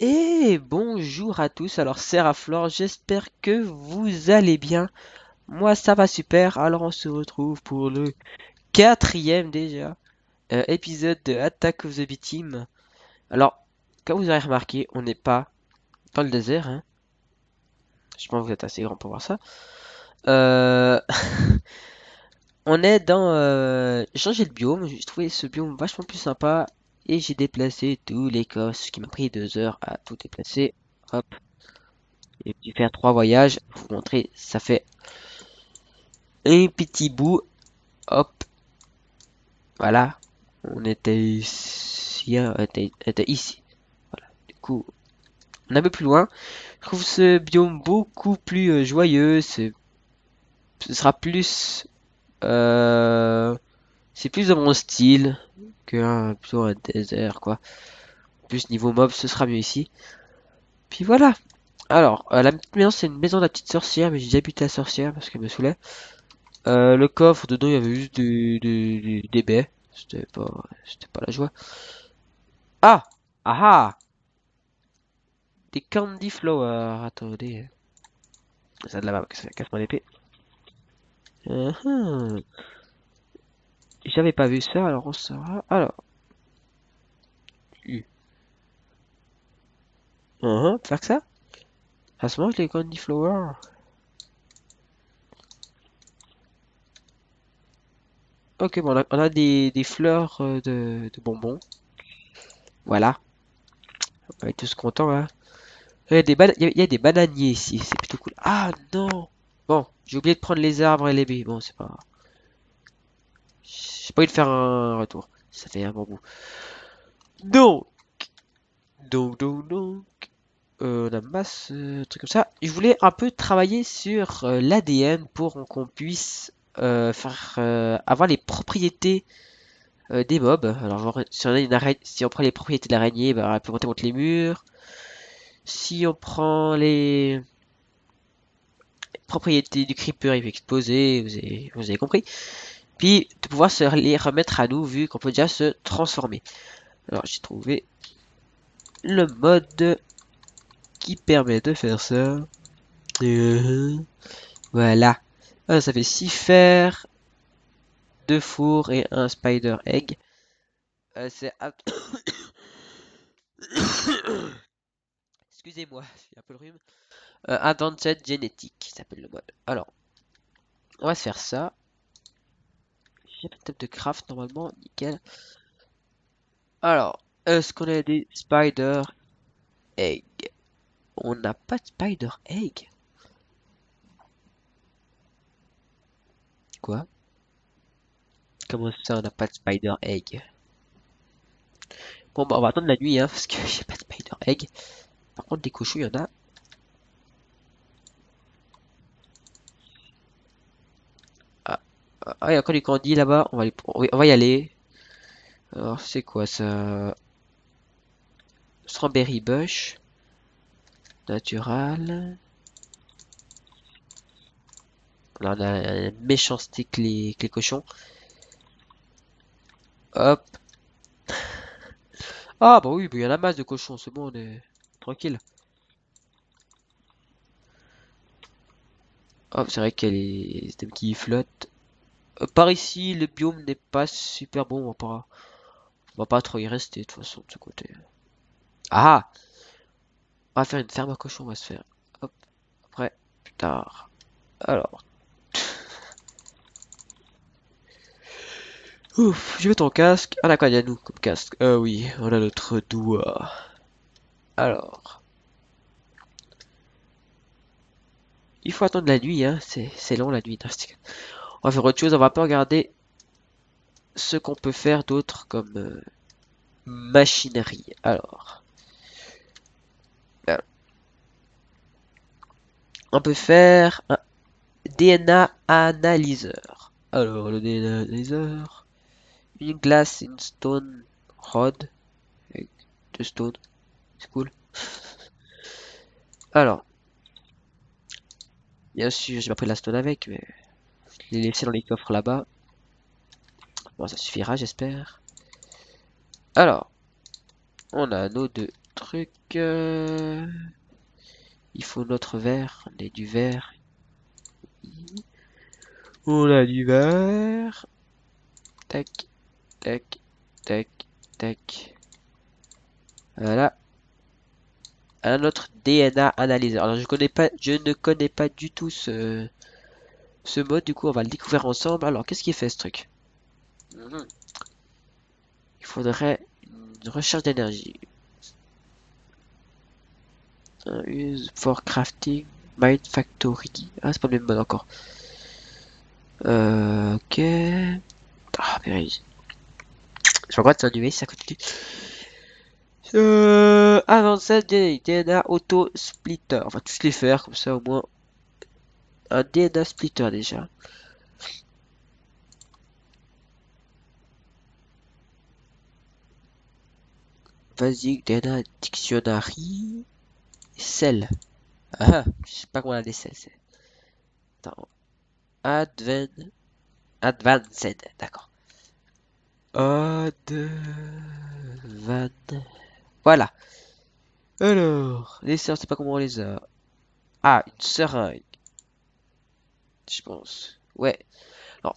Et bonjour à tous, alors c'est Raflor, j'espère que vous allez bien. Moi ça va super, alors on se retrouve pour le quatrième déjà épisode de Attack of the B-Team. Alors, comme vous avez remarqué, on n'est pas dans le désert, hein. Je pense que vous êtes assez grand pour voir ça. Euh, on est dans... J'ai changé de biome, j'ai trouvé ce biome vachement plus sympa. Et j'ai déplacé tous les coffres, ce qui m'a pris 2 heures à tout déplacer. Hop, et puis faire 3 voyages, pour vous montrer, ça fait un petit bout, hop, voilà, on était ici, hein, était ici. Voilà. Du coup, on est un peu plus loin. Je trouve ce biome beaucoup plus joyeux. Ce sera plus, euh, c'est plus dans mon style qu'un plutôt un désert, quoi. Plus niveau mob, ce sera mieux ici. Puis voilà. Alors, la petite maison, c'est une maison de la petite sorcière, mais j'ai déjà buté la sorcière parce qu'elle me saoulait. Le coffre, dedans, il y avait juste des baies. C'était pas la joie. Ah! Ah ah! Des candy flowers. Attendez. Ça de là-bas, ça casse mon épée. Uhum. J'avais pas vu ça, alors on saura. Alors. Faire que ça? Ça se mange les candy flowers. Ok, bon, on a des fleurs de bonbons. Voilà. On va être tous contents, hein. Il y a des bananiers ici, c'est plutôt cool. Ah non! Bon, j'ai oublié de prendre les arbres et les baies. Bon, c'est pas grave. J'ai pas envie de faire un retour. Ça fait un bon bout. Donc, donc. On a masse, trucs comme ça. Je voulais un peu travailler sur l'ADN pour qu'on puisse faire avoir les propriétés des mobs. Alors, genre, si on a si on prend les propriétés de l'araignée, bah, elle peut monter contre les murs. Si on prend les propriétés du creeper, il va exploser. Vous avez compris. Puis de pouvoir se les remettre à nous vu qu'on peut déjà se transformer. Alors, j'ai trouvé le mode qui permet de faire ça. Euh, Voilà. Ça fait 6 fers, 2 fours et un spider egg. C'est excusez-moi, j'ai un peu le rhume. Advanced Genetic qui s'appelle le mode. Alors, on va se faire ça. J'ai pas de table de craft normalement, nickel. Alors, est-ce qu'on a des spider egg? On n'a pas de spider egg. Quoi? Comment ça, on n'a pas de spider egg? Bon, bah, on va attendre la nuit, hein, parce que j'ai pas de spider egg. Par contre, des cochons, il y en a. Ah, il y a encore du candy là-bas. On va y aller. Alors, c'est quoi ça? Strawberry Bush. Natural. Là, on a un méchant stick que les cochons. Hop. Ah, bah oui, bah, il y en a masse de cochons. C'est bon, on est tranquille. Hop, c'est vrai qu'il y a les items qui flottent. Par ici, le biome n'est pas super bon. On va pas trop y rester de toute façon de ce côté. Ah! On va faire une ferme à cochons, on va se faire. Hop, après, plus tard. Alors, ouf, je mets ton casque. Ah d'accord, il y a nous comme casque. Ah oui, on a notre doigt. Alors, il faut attendre la nuit, hein. C'est long la nuit. Non, on va faire autre chose, on va pas regarder ce qu'on peut faire d'autre comme machinerie. Alors, on peut faire un DNA analyseur. Alors, le DNA analyseur. Une glace, une stone rod. Avec 2 stones. C'est cool. Alors, bien sûr, j'ai pas pris la stone avec, mais je l'ai laissé dans les coffres là-bas. Bon, ça suffira, j'espère. Alors, on a nos 2 truc. Il faut notre verre. On a du verre. On a du verre. Tac, tac, tac, tac. Voilà. À notre DNA analyseur. Alors je ne connais pas du tout ce mode. Du coup, on va le découvrir ensemble. Alors, qu'est-ce qui fait ce truc? Il faudrait une recherche d'énergie. Use for crafting, mine factory. Ah, c'est pas le même mode encore. Ok. Ah, mais je regrette de s'ennuyer si ça continue. Avanced DNA Auto Splitter. On va tous les faire comme ça au moins. Un DNA Splitter déjà. Vas-y, DNA Dictionary. Cell. Ah, je sais pas comment on a des cells. Attends. Advanced. D'accord. Voilà. Alors, les sœurs, je sais pas comment on les a. Ah, une seringue, je pense. Ouais. Alors,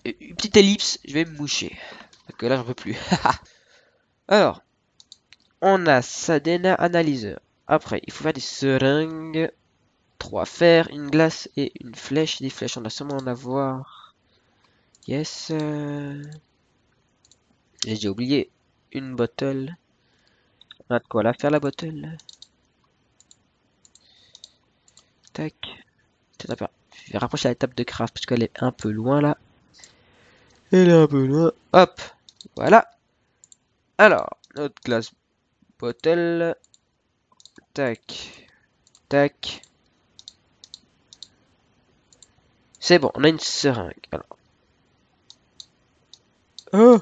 une petite ellipse, je vais me moucher. Parce que là, j'en peux plus. Alors, on a Sadena Analyzer. Après, il faut faire des seringues. 3 fers, une glace et une flèche. Des flèches, on va sûrement en avoir. Yes. J'ai oublié une bottle. On a de quoi la faire, la bottle. Tac. Je vais rapprocher la table de craft parce qu'elle est un peu loin là. Elle est un peu loin. Hop. Voilà. Alors, notre glace bottle. Tac. Tac. C'est bon, on a une seringue. Alors. Oh,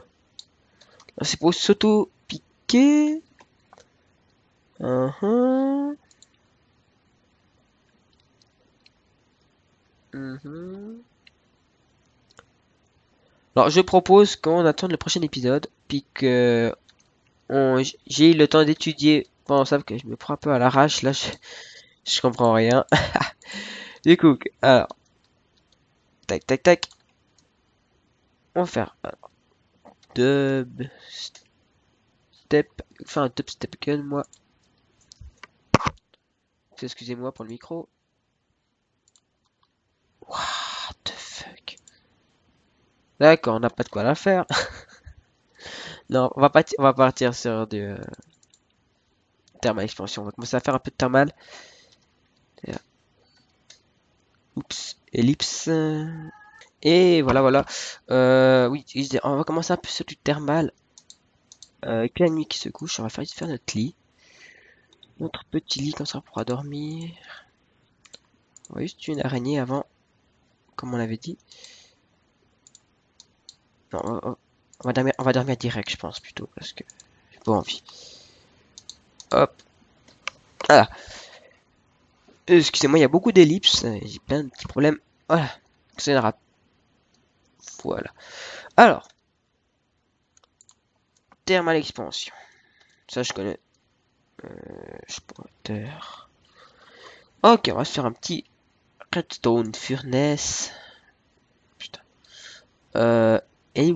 c'est pour s'auto-piquer. Alors, je propose qu'on attende le prochain épisode, puis que j'ai eu le temps d'étudier pendant ça, que je me prends un peu à l'arrache, là, je comprends rien. Du coup, alors, tac, tac, tac, on va faire dub step, enfin un dub step gun, moi. Excusez-moi pour le micro. What the fuck? D'accord, on n'a pas de quoi la faire. Non, on va partir sur du thermal expansion. On va commencer à faire un peu de thermal. Oups, ellipse. Et voilà, voilà. Oui, on va commencer un peu sur du thermal. Avec la nuit qui se couche, on va faire notre lit. Notre petit lit, comme ça on pourra dormir. On va juste tuer une araignée avant, comme on l'avait dit. Non, on va dormir direct, je pense, plutôt, parce que j'ai pas envie. Hop. Voilà. Excusez-moi, il y a beaucoup d'ellipses. J'ai plein de petits problèmes. Voilà. Accélérate. Voilà. Alors, thermal expansion. Ça, je connais. Spotter. Ok, on va se faire un petit redstone furnace. Putain. Et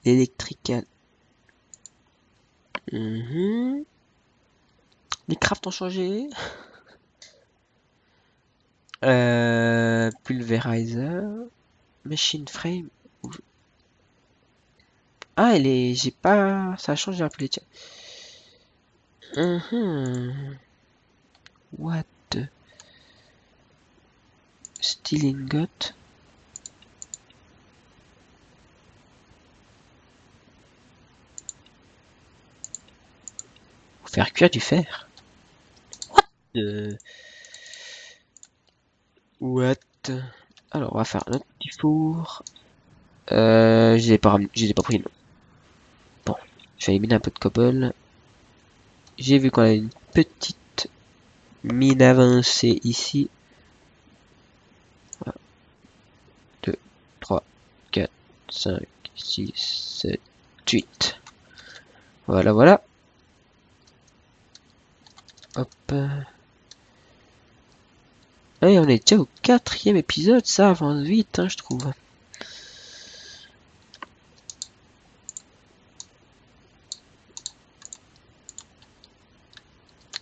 l'électrical. Les crafts ont changé. Pulverizer. Machine frame. Ah, j'ai pas. Ça a changé un peu les tiens. What the. Steel ingot. Faut faire cuire du fer. What the. What? Alors, on va faire notre petit four. Je les ai pas pris, non. Bon, je vais éliminer un peu de cobble. J'ai vu qu'on a une petite mine avancée ici. 2, 3, 4, 5, 6, 7, 8. Voilà, voilà. Hop. Allez, on est déjà au 4e épisode, ça avance vite, hein, je trouve.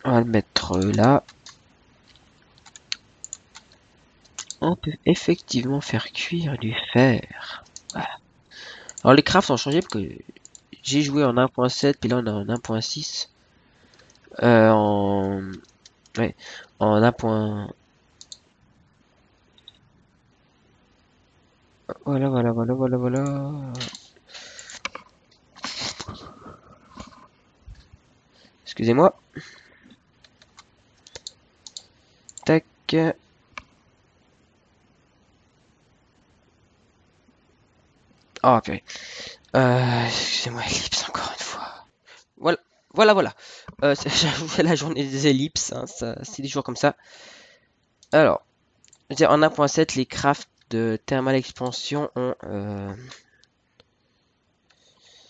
On va le mettre là. On peut effectivement faire cuire du fer. Voilà. Alors les crafts ont changé parce que j'ai joué en 1.7 puis là on est en 1.6. En... Ouais, en 1. Voilà, voilà, voilà, voilà, voilà. Excusez-moi. Tac. Ah, purée. Excusez-moi, ellipse encore une fois. Voilà, voilà, voilà. C'est la journée des ellipses, hein, c'est des jours comme ça. Alors, je veux dire, en 1.7, les crafts de thermal expansion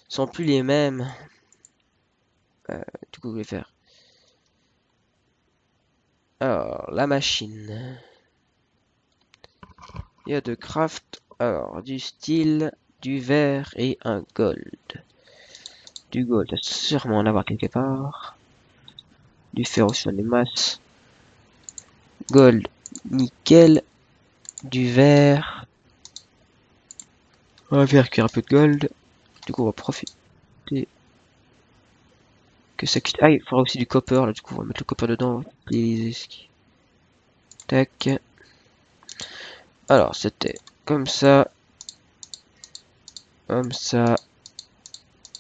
sont plus les mêmes. Du coup, je vais faire. Alors, la machine. Il y a de craft. Alors, du steel, du verre et un gold. Du gold, il doit sûrement en avoir quelque part. Du fer aussi, on est masse. Gold, nickel. Du verre. On va faire cuire un peu de gold. Du coup, on va profiter que ça quitte. Ah, il faudra aussi du copper. Là, du coup, on va mettre le copper dedans. Tac. Alors, c'était comme ça. Comme ça.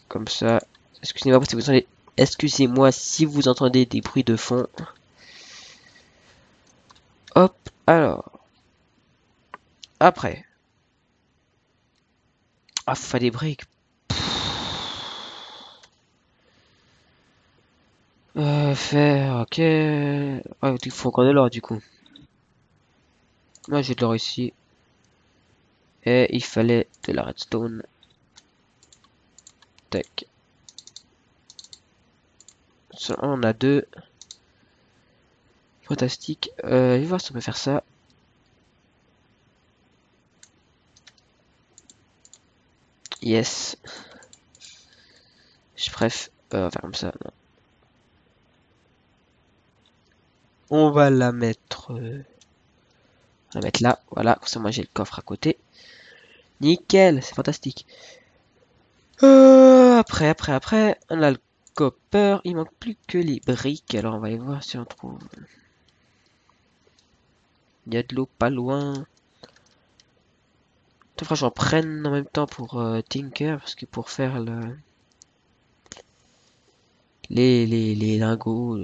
Comme ça. Excusez-moi si vous entendez. Excusez-moi si vous entendez des bruits de fond. Hop. Alors. Après. Ah, faut faire des briques. Faire, ok. Ah, il faut encore de l'or du coup. Moi j'ai de l'or ici. Et il fallait de la redstone. Tac. Ça, on a deux. Fantastique. Je vais voir si on peut faire ça. Yes. Je préfère faire comme ça. Non. On va la mettre. On va la mettre là. Voilà. Comme ça, moi j'ai le coffre à côté. Nickel. C'est fantastique. Après. On a le copper. Il manque plus que les briques. Alors on va aller voir si on trouve. Il y a de l'eau pas loin. Faudra que j'en prenne en même temps pour Tinker, parce que pour faire les lingots,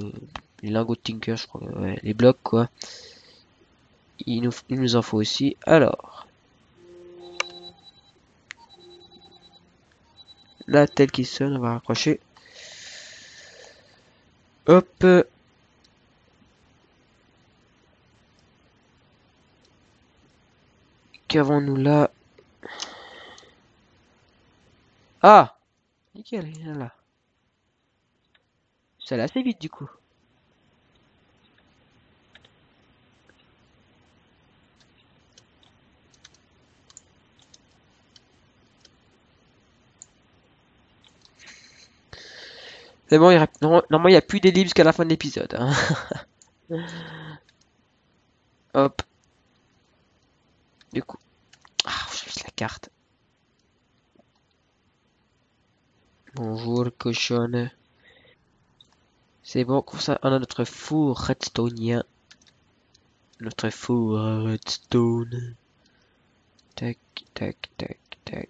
les lingots de Tinker, je crois, ouais, les blocs quoi, il nous en faut aussi. Alors, la telle qui sonne, on va raccrocher. Hop, qu'avons-nous là? Ah, nickel, il est là. Ça allait assez vite du coup. C'est bon, normalement il n'y a plus d'ellipse jusqu'à la fin de l'épisode, hein. Hop, du coup. Ah, je laisse la carte. Bonjour, cochonne. C'est bon, comme ça, on a notre four redstonien. Notre four redstone. Tac, tac, tac, tac,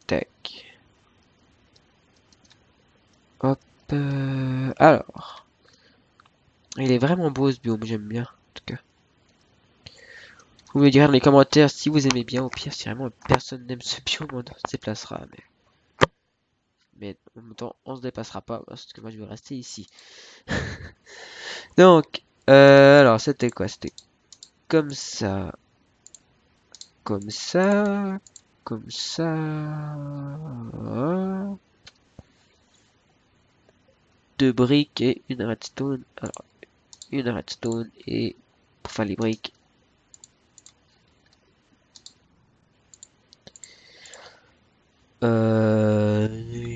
tac. Hop. Alors. Il est vraiment beau ce biome, j'aime bien. En tout cas. Vous me direz dans les commentaires si vous aimez bien. Au pire, si vraiment personne n'aime ce biome, on se déplacera. Mais en même temps, on se déplacera pas parce que moi je vais rester ici. Donc, alors c'était quoi? C'était comme ça. Comme ça. Comme ça. 2 briques et une redstone. Alors, une redstone et pour faire les briques.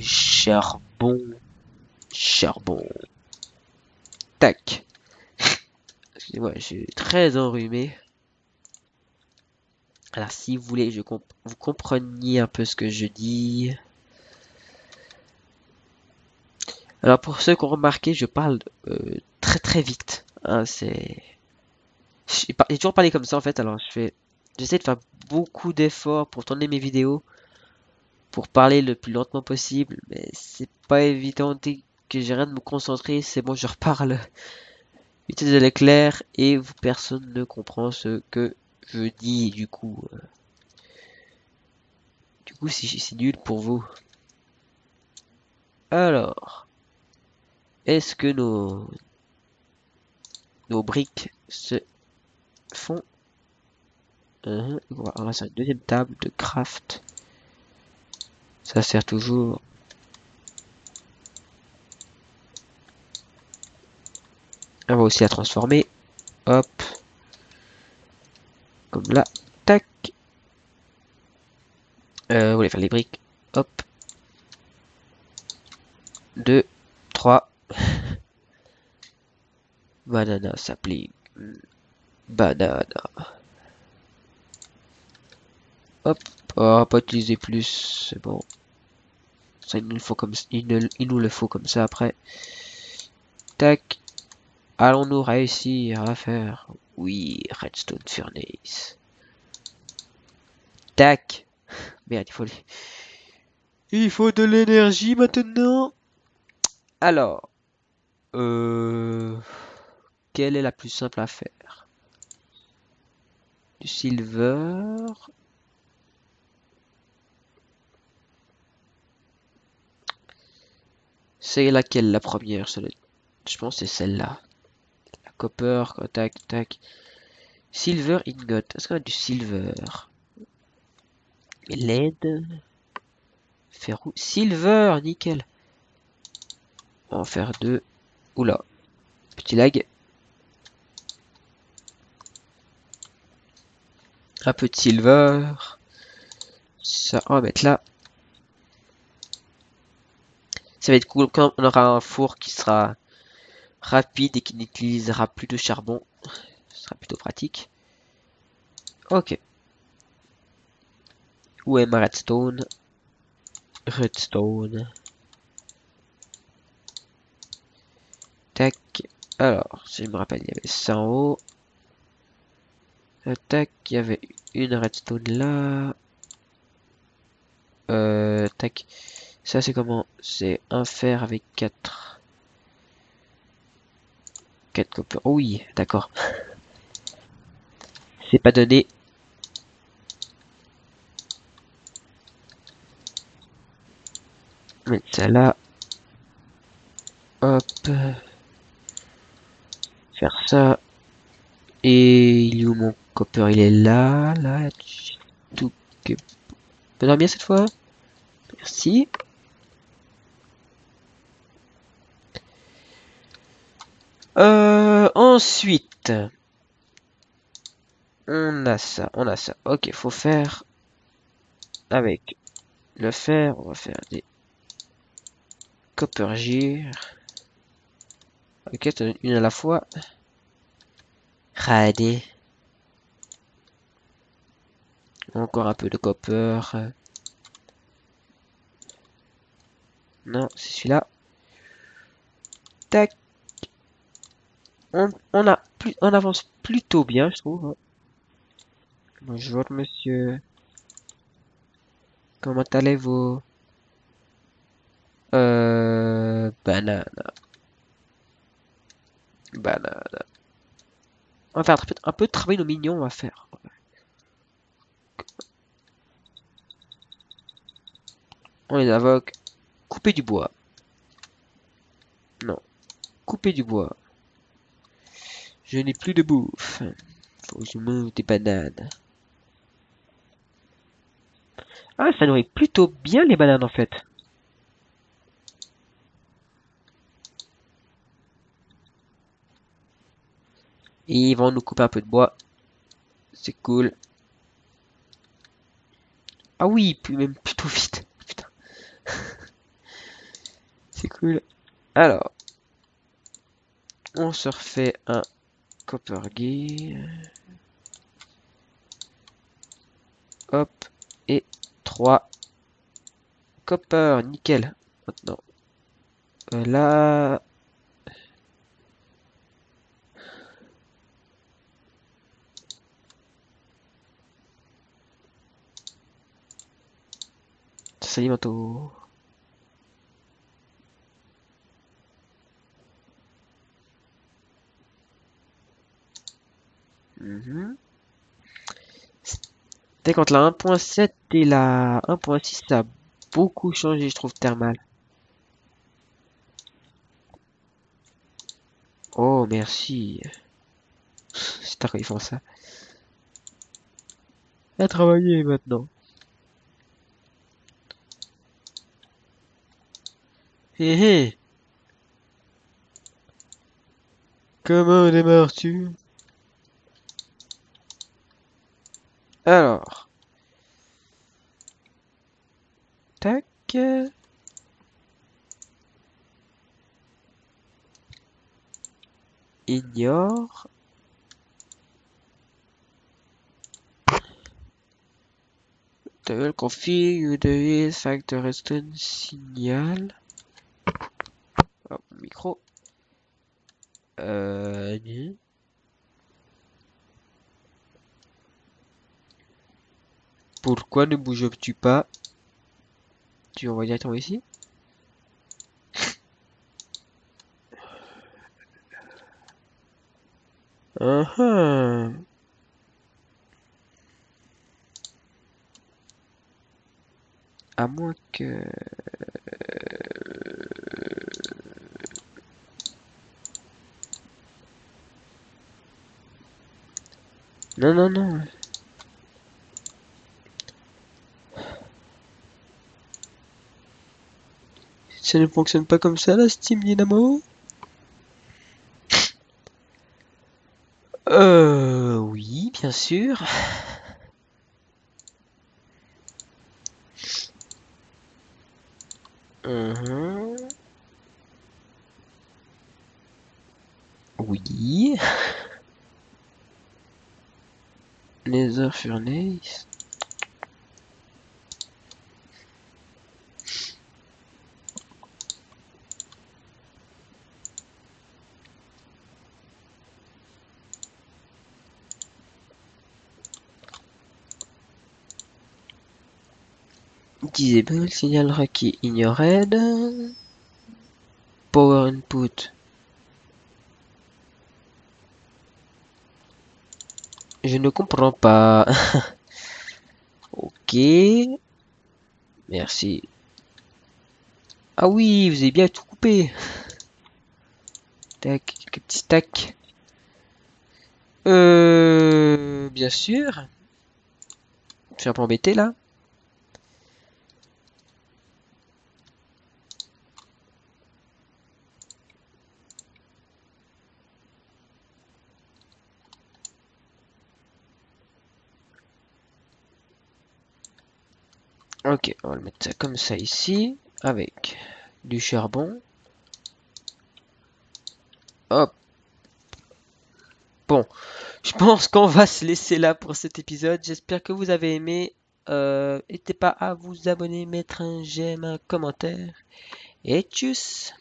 Charbon. Charbon. Tac. Excusez-moi, je suis très enrhumé. Alors, si vous voulez, vous compreniez un peu ce que je dis. Alors, pour ceux qui ont remarqué, je parle très très vite. Hein, j'ai toujours parlé comme ça en fait. Alors, j'essaie de faire beaucoup d'efforts pour tourner mes vidéos, pour parler le plus lentement possible, mais c'est pas évident dès que j'ai rien de me concentrer. C'est bon, je reparle vitesse de l'éclair et personne ne comprend ce que je dis. Du coup, c'est nul pour vous. Alors, est-ce que nos briques se font? On va faire une deuxième table de craft. Ça sert toujours. On va aussi la transformer. Hop. Comme là. Tac. Vous voulez faire les briques. Hop. 2, 3. Banana sapling. Banana. Hop. Oh, pas utiliser plus. C'est bon. Ça, il nous le faut comme il nous le faut comme ça après. Tac. Allons-nous réussir à faire? Oui, redstone furnace. Tac. Merde, il faut de l'énergie maintenant. Alors, quelle est la plus simple à faire? Du silver. C'est laquelle la première? Je pense que c'est celle-là. La copper, tac, tac. Silver ingot. Est-ce qu'on a du silver? LED. Ferrou. Silver, nickel. On va en faire 2. Oula. Petit lag. Un peu de silver. Ça, on va mettre là. Ça va être cool quand on aura un four qui sera rapide et qui n'utilisera plus de charbon. Ce sera plutôt pratique. Ok. Où est ma redstone? Redstone. Tac. Alors, si je me rappelle, il y avait ça en haut. Tac, il y avait une redstone là. Tac. Ça, c'est comment? C'est un fer avec 4. 4 copper. Oh oui, d'accord. C'est pas donné. Mettre ça là. Hop. Faire ça. Et il est où mon copper? Il est là. Là. Tout. Peut dormir cette fois? Merci. Ensuite, on a ça, on a ça. Ok, faut faire avec le fer. On va faire des copper gear. Ok, t'en donnes une à la fois. Radé. Encore un peu de copper. Non, c'est celui-là. Tac. On avance plutôt bien, je trouve. Bonjour, monsieur. Comment allez-vous? Banane. Banane. On va faire un peu de travail nos mignons, on va faire. On les invoque. Couper du bois. Non. Couper du bois. Je n'ai plus de bouffe. Faut que je mange des bananes. Ah, ça nourrit plutôt bien les bananes en fait. Et ils vont nous couper un peu de bois. C'est cool. Ah oui, puis même plutôt vite. Putain, c'est cool. Alors, on se refait un copper gear. Hop. Et 3 copper. Nickel. Maintenant, là. Ça s'alimente au... Mhm. Dès contre la 1.7 et la 1.6, ça a beaucoup changé, je trouve, thermal. Oh, merci. C'est tard quand ils font ça. À travailler maintenant. Hé hé, comment démarres-tu? Alors, tac, ignore. Toggle config UDI factor restant signal. Hop, micro. Ni. Pourquoi ne bouges-tu pas? Tu envoies directement ici? Ah. À moins que... Non, non, non. Ça ne fonctionne pas comme ça, la Steam Dynamo? Oui, bien sûr. Mhm. Oui. Nether Furnace. Disable, signalera qui ignored. Power input. Je ne comprends pas. Ok. Merci. Ah oui, vous avez bien tout coupé. Tac, quelques petits stacks. Bien sûr. Je suis un peu embêté là. Ok, on va le mettre ça comme ça ici. Avec du charbon. Hop. Bon, je pense qu'on va se laisser là pour cet épisode. J'espère que vous avez aimé. N'hésitez pas à vous abonner, mettre un j'aime, un commentaire. Et tchuss!